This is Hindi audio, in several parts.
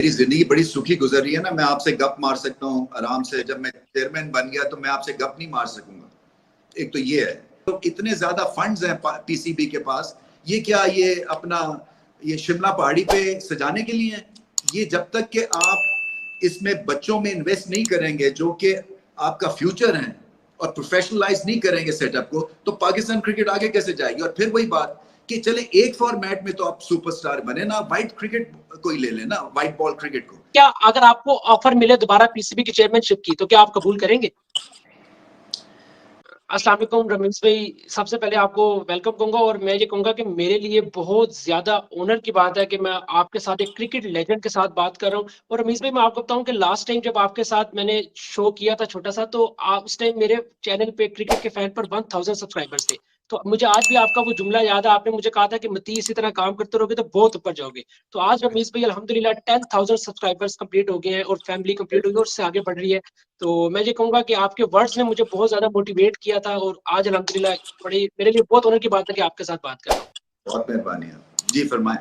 मेरी जिंदगी बड़ी सुखी गुजर रही है ना, मैं आपसे गप मार सकता हूँ आराम से। जब मैं चेयरमैन बन गया तो मैं आपसे गप नहीं मार सकूंगा। एक तो ये है, तो इतने ज्यादा फंड्स हैं पीसीबी के पास, ये क्या ये अपना ये शिमला पहाड़ी पे सजाने के लिए है? ये जब तक कि आप इसमें बच्चों में इन्वेस्ट नहीं करेंगे जो कि आपका फ्यूचर है, और प्रोफेशनलाइज नहीं करेंगे सेटअप को, तो पाकिस्तान क्रिकेट आगे कैसे जाएगी? और फिर वही बात कि चले एक फॉर्मेट में तो आप सुपरस्टार बने ना, वाइट क्रिकेट कोई ले लेना, वाइट बॉल क्रिकेट को। क्या अगर आपको ऑफर मिले दोबारा पीसीबी की चेयरमैनशिप की, तो क्या आप कबूल करेंगे? अस्सलाम वालेकुम रमीज भाई, सबसे पहले आपको वेलकम कहूंगा। और मैं ये कहूंगा कि मेरे लिए बहुत ज्यादा ऑनर की बात है कि मैं आपके साथ एक क्रिकेट लेजेंड के साथ बात कर रहा हूँ। और रमीज भाई, मैं आपको बताऊं कि लास्ट टाइम जब आपके साथ मैंने शो किया था छोटा सा, तो उस टाइम मेरे चैनल पे क्रिकेट के फैन पर 1000 सब्सक्राइबर्स थे। तो मुझे आज भी आपका वो जुमला याद है, आपने मुझे कहा था कि मती इसी तरह काम करते रहोगे तो बहुत ऊपर जाओगे। तो आज रमीज भाई अल्हम्दुलिल्लाह 10,000 सब्सक्राइबर्स कंप्लीट हो गए हैं और फैमिली कंप्लीट हो गई और उससे आगे बढ़ रही है। तो मैं ये कहूंगा कि आपके वर्ड्स ने मुझे बहुत ज्यादा मोटिवेट किया था और आज अल्हम्दुलिल्लाह बड़ी मेरे लिए बहुत ऑनर की बात है कि आपके साथ बात कर रहा हूँ। बहुत मेहरबानी है जी, फरमाएं।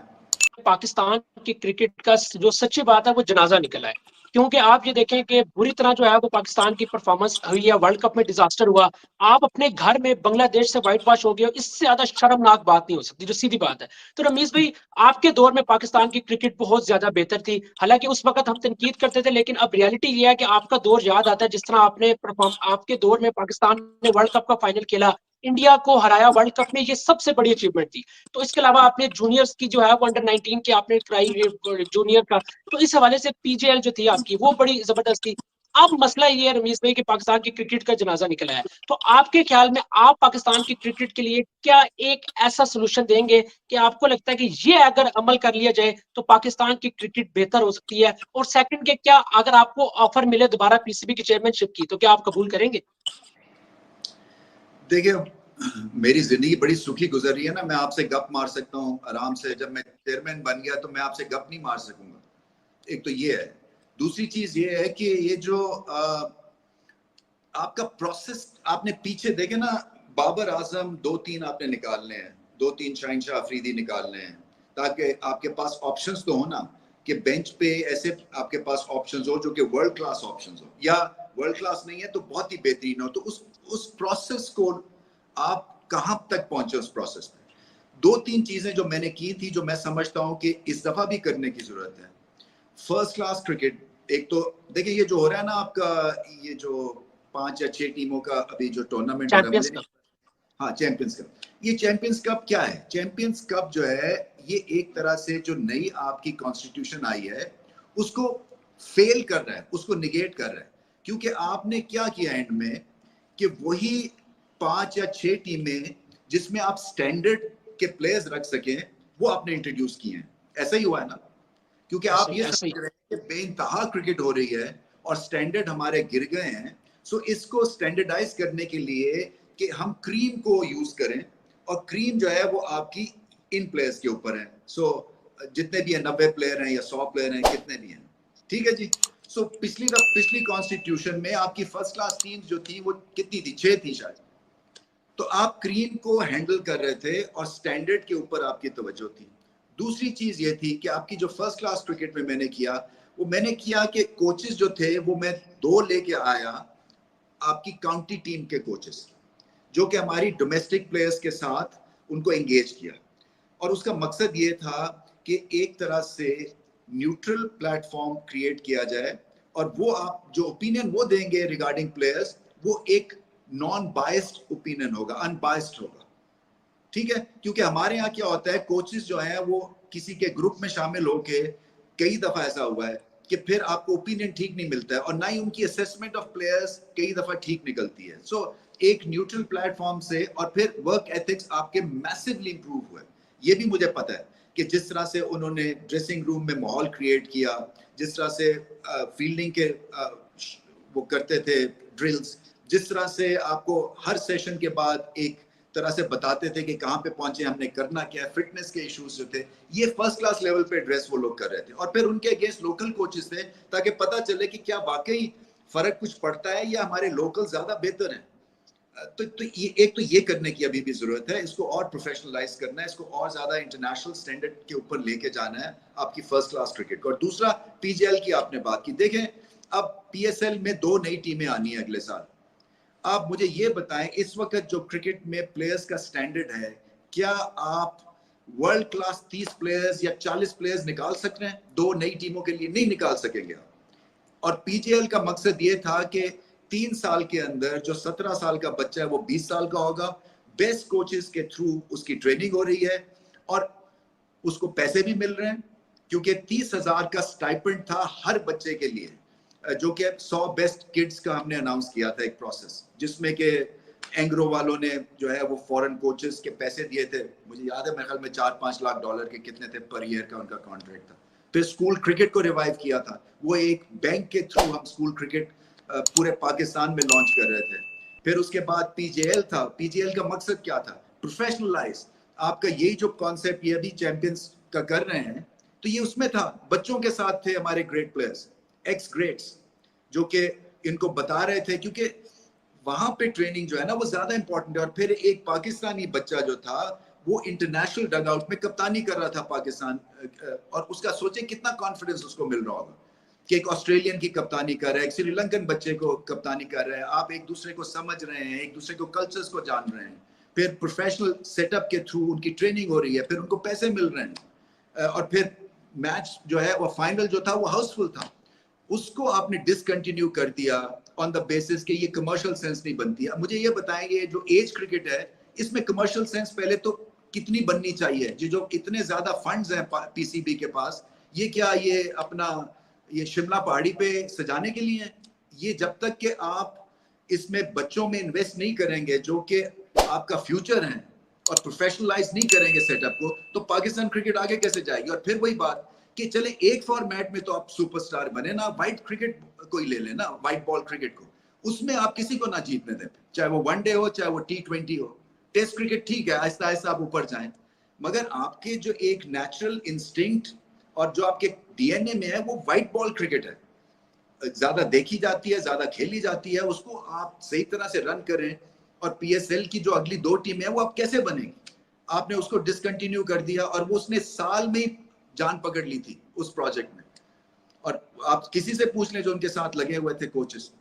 पाकिस्तान की क्रिकेट का जो सच्ची बात है वो जनाजा निकला है, क्योंकि आप ये देखें कि बुरी तरह जो है वो पाकिस्तान की परफॉर्मेंस हुई है, वर्ल्ड कप में डिजास्टर हुआ। आप अपने घर में बांग्लादेश से व्हाइट वॉश हो गए, इससे ज्यादा शर्मनाक बात नहीं हो सकती, जो सीधी बात है। तो रमीज भाई, आपके दौर में पाकिस्तान की क्रिकेट बहुत ज्यादा बेहतर थी, हालांकि उस वक्त हम तनकीद करते थे, लेकिन अब रियलिटी ये है कि आपका दौर याद आता है, जिस तरह आपके दौर में पाकिस्तान ने वर्ल्ड कप का फाइनल खेला, इंडिया को हराया वर्ल्ड कप में, ये सबसे बड़ी अचीवमेंट थी। तो इसके अलावा आपने जूनियर्स की जो है वो अंडर 19 की आपने कराई जूनियर का, तो इस हवाले से पीजेएल जो थी आपकी वो बड़ी जबरदस्त थी। अब मसला ये है रमीज भाई कि पाकिस्तान की क्रिकेट का जनाजा निकला है। तो आपके ख्याल में आप पाकिस्तान की क्रिकेट के लिए क्या एक ऐसा सोल्यूशन देंगे कि आपको लगता है कि ये अगर अमल कर लिया जाए तो पाकिस्तान की क्रिकेट बेहतर हो सकती है? और सेकंड के, क्या अगर आपको ऑफर मिले दोबारा पीसीबी की चेयरमैनशिप की, तो क्या आप कबूल करेंगे? देखिए, मेरी जिंदगी बड़ी सुखी गुजर रही है ना, मैं आपसे गप मार सकता हूँ आराम से। जब मैं चेयरमैन बन गया तो मैं आपसे गप नहीं मार सकूंगा। एक तो ये है। दूसरी चीज ये है कि ये जो आपका प्रोसेस आपने पीछे देखे ना, बाबर आजम 2-3 आपने निकालने हैं, 2-3 शहनशाह अफरीदी निकालने हैं, ताकि आपके पास ऑप्शंस तो हो ना, कि बेंच पे ऐसे आपके पास ऑप्शंस हो जो कि वर्ल्ड क्लास ऑप्शंस हो, या वर्ल्ड क्लास नहीं है तो बहुत ही बेहतरीन हो। तो उस प्रोसेस को आप कहां तक पहुंचे? उस प्रोसेस में 2-3 चीजें जो मैंने की थी, जो मैं समझता हूं कि इस दफा भी करने की जरूरत है। First class cricket. एक तो देखिए, ये जो हो रहा है ना आपका, ये जो 5 या 6 टीमों का अभी जो टूर्नामेंट हो रहा है, चैंपियंस मुझे कप। नहीं। हाँ, चैंपियंस कप। ये चैंपियंस कप क्या है? चैंपियंस कप जो है, ये एक तरह से जो नई आपकी कॉन्स्टिट्यूशन आई है उसको फेल कर रहा है, उसको निगेट कर रहा है। क्योंकि आपने क्या किया एंड में, कि वही 5 या 6 टीमें जिसमें आप स्टैंडर्ड के प्लेयर्स रख सकें, वो आपने इंट्रोड्यूस किए हैं। ऐसा ही हुआ है ना? क्योंकि आप ये ऐसे ही। समझ रहे हैं कि बेइंतहा क्रिकेट हो रही है और स्टैंडर्ड हमारे गिर गए हैं। सो इसको स्टैंडर्डाइज करने के लिए कि हम क्रीम को यूज करें, और क्रीम जो है वो आपकी इन प्लेयर्स के ऊपर है। सो जितने भी हैं, 90 प्लेयर हैं या 100 प्लेयर हैं, कितने भी हैं, ठीक है जी। सो पिछली कॉन्स्टिट्यूशन में आपकी फर्स्ट क्लास टीम जो थी वो कितनी थी? 6 थी शायद। तो आप क्रीम को हैंडल कर रहे थे और स्टैंडर्ड के ऊपर आपकी तवज्जो थी। दूसरी चीज ये थी कि आपकी जो फर्स्ट क्लास क्रिकेट में मैंने किया, वो मैंने किया कि कोचेस जो थे वो मैं 2 लेके आया, आपकी काउंटी टीम के कोचेस, जो कि हमारी डोमेस्टिक प्लेयर्स के साथ उनको एंगेज किया। और उसका मकसद ये था कि एक तरह से न्यूट्रल प्लेटफॉर्म क्रिएट किया जाए, और वो आप जो ओपिनियन वो देंगे रिगार्डिंग प्लेयर्स, वो एक नॉन बायस्ड ओपिनियन होगा, अनबायस्ड होगा, ठीक है। क्योंकि हमारे यहाँ क्या होता है, कोचेस जो हैं वो किसी के ग्रुप में शामिल होके, कई दफा ऐसा हुआ है कि फिर आपको ओपिनियन ठीक नहीं मिलता है, और ना ही उनकी असेसमेंट ऑफ प्लेयर्स कई दफा ठीक निकलती है। सो एक न्यूट्रल प्लेटफॉर्म से, और फिर वर्क एथिक्स आपके मैसिवली इंप्रूव हुए। ये भी मुझे पता है कि जिस तरह से उन्होंने ड्रेसिंग रूम में माहौल क्रिएट किया, जिस तरह से फील्डिंग के वो करते थे ड्रिल्स, जिस तरह से आपको हर सेशन के बाद एक तरह से बताते थे कि कहाँ पे पहुंचे, हमने करना क्या है, फिटनेस के इश्यूज जो थे, ये फर्स्ट क्लास लेवल पे एड्रेस वो लोग कर रहे थे। और फिर उनके अगेंस्ट लोकल कोचेस थे, ताकि पता चले कि क्या वाकई फर्क कुछ पड़ता है या हमारे लोकल ज्यादा बेहतर हैं। तो ये करने की अभी भी जरूरत है, इसको और प्रोफेशनलाइज करना है, इसको और ज्यादा इंटरनेशनल स्टैंडर्ड के ऊपर लेके जाना है आपकी फर्स्ट क्लास क्रिकेट को। और दूसरा, पीजीएल की आपने बात की, देखें अब पीएसएल में 2 नई टीमें आनी है अगले साल। आप मुझे ये बताएं, इस वक्त जो क्रिकेट में प्लेयर्स का स्टैंडर्ड है, क्या आप वर्ल्ड क्लास 30 प्लेयर्स या 40 प्लेयर्स निकाल सकते हैं 2 नई टीमों के लिए? नहीं निकाल सकेंगे आप। और पीजीएल का मकसद ये था कि 3 साल के अंदर जो 17 साल का बच्चा है वो 20 साल का होगा, बेस्ट कोचेस के थ्रू उसकी ट्रेनिंग हो रही है और उसको पैसे भी मिल रहे हैं, क्योंकि 30,000 का स्टाइपेंड था हर बच्चे के लिए, जो कि 100 बेस्ट किड्स का हमने अनाउंस किया था एक प्रोसेस, जिसमें कि एंग्रो वालों ने जो है वो फॉरेन कोचेस के पैसे दिए थे, मुझे याद है मेरे ख्याल में $4-5 लाख के कितने थे पर ईयर का उनका कॉन्ट्रैक्ट था। फिर स्कूल क्रिकेट को रिवाइव किया था, वो एक बैंक के थ्रू हम स्कूल क्रिकेट पूरे पाकिस्तान में लॉन्च कर रहे थे। फिर उसके बाद पीजीएल था, पीजीएल का मकसद क्या था? प्रोफेशनलाइज। आपका यही जो कॉन्सेप्ट ये अभी चैंपियंस का कर रहे हैं, तो ये उसमें था, बच्चों के साथ थे हमारे ग्रेट प्लेयर्स, एक्स ग्रेट्स, जो कि इनको बता रहे थे, क्योंकि वहां पे ट्रेनिंग जो है ना वो ज्यादा इंपॉर्टेंट है। और फिर एक पाकिस्तानी बच्चा जो था वो इंटरनेशनल डगआउट में कप्तानी कर रहा था पाकिस्तान, और उसका सोचे कितना कॉन्फिडेंस उसको मिल रहा होगा कि एक ऑस्ट्रेलियन की कप्तानी कर रहा है, एक श्रीलंकन बच्चे को कप्तानी कर रहे हैं, आप एक दूसरे को समझ रहे हैं, एक दूसरे को कल्चर्स को जान रहे हैं, फिर प्रोफेशनल सेटअप के थ्रू उनकी ट्रेनिंग हो रही है, फिर उनको पैसे मिल रहे हैं, और फिर मैच जो है वो फाइनल जो था वो हाउसफुल था। उसको आपने डिसकंटिन्यू कर दिया ऑन द बेसिस कि ये कमर्शियल सेंस नहीं बनती है। मुझे ये बताएंगे, जो एज क्रिकेट है इसमें कमर्शियल सेंस पहले तो कितनी बननी चाहिए? जो इतने ज्यादा फंड्स हैं पीसीबी के पास, ये क्या ये अपना ये शिमला पहाड़ी पे सजाने के लिए है? ये जब तक कि आप इसमें बच्चों में इन्वेस्ट नहीं करेंगे जो कि आपका फ्यूचर है, और प्रोफेशनलाइज नहीं करेंगे सेटअप को, तो पाकिस्तान क्रिकेट आगे कैसे जाएगी? और फिर वही बात कि चले एक फॉर्मेट में तो आप सुपरस्टार बने ना, वाइट क्रिकेट कोई ले लेना, वाइट बॉल क्रिकेट को, उसमें आप किसी को ना जीतने दें, चाहे वो वनडे हो चाहे वो T20 हो। टेस्ट क्रिकेट ठीक है, आहिस्ता आहिस्ता आप ऊपर जाएं, मगर आपके जो एक नेचुरल इंस्टिंक्ट और जो आपके डीएनए में है वो वाइट बॉल क्रिकेट है, ज्यादा देखी जाती है, ज्यादा खेली जाती है, उसको आप सही तरह से रन करें। और पीएसएल की जो अगली 2 टीमें है वो आप कैसे बनेगी? आपने उसको डिसकंटिन्यू कर दिया, और वो उसने साल में ही जान पकड़ ली थी उस प्रोजेक्ट में। और आप किसी से पूछ लें जो उनके साथ लगे हुए थे कोचेस,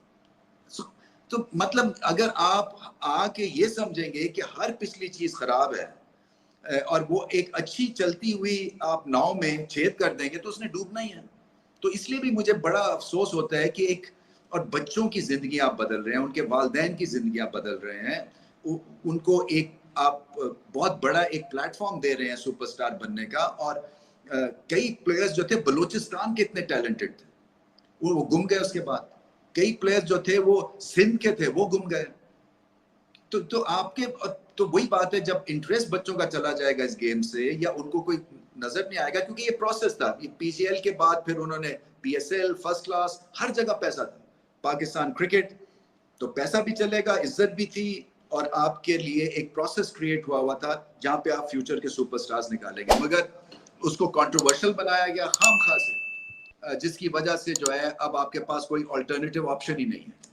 तो मतलब अगर आप आके ये समझेंगे कि हर पिछली चीज खराब है और वो एक अच्छी चलती हुई आप नाव में छेद कर देंगे तो उसने डूबना ही है। तो इसलिए भी मुझे बड़ा अफसोस होता है कि एक, और बच्चों की जिंदगी आप बदल रहे हैं, उनके वालिदैन की जिंदगी आप बदल रहे हैं, उनको एक आप बहुत बड़ा एक प्लेटफॉर्म दे रहे हैं सुपरस्टार बनने का। और कई प्लेयर्स जो थे बलूचिस्तान के इतने टैलेंटेड थे, वो गुम गए। उसके बाद कई प्लेयर्स जो थे वो सिंध के थे, वो गुम गए। तो आपके, तो वही बात है, जब इंटरेस्ट बच्चों का चला जाएगा इस गेम से, या उनको कोई नजर नहीं आएगा, क्योंकि ये प्रोसेस था, ये पीजीएल के बाद फिर उन्होंने पीएसएल, फर्स्ट क्लास, हर जगह पैसा था। पाकिस्तान क्रिकेट तो पैसा भी चलेगा, इज्जत भी थी, और आपके लिए एक प्रोसेस क्रिएट हुआ था जहां पे आप फ्यूचर के सुपरस्टार्स निकालेंगे। मगर उसको कंट्रोवर्शियल बनाया गया खामखा से, जिसकी वजह से जो है अब आपके पास कोई अल्टरनेटिव ऑप्शन ही नहीं है।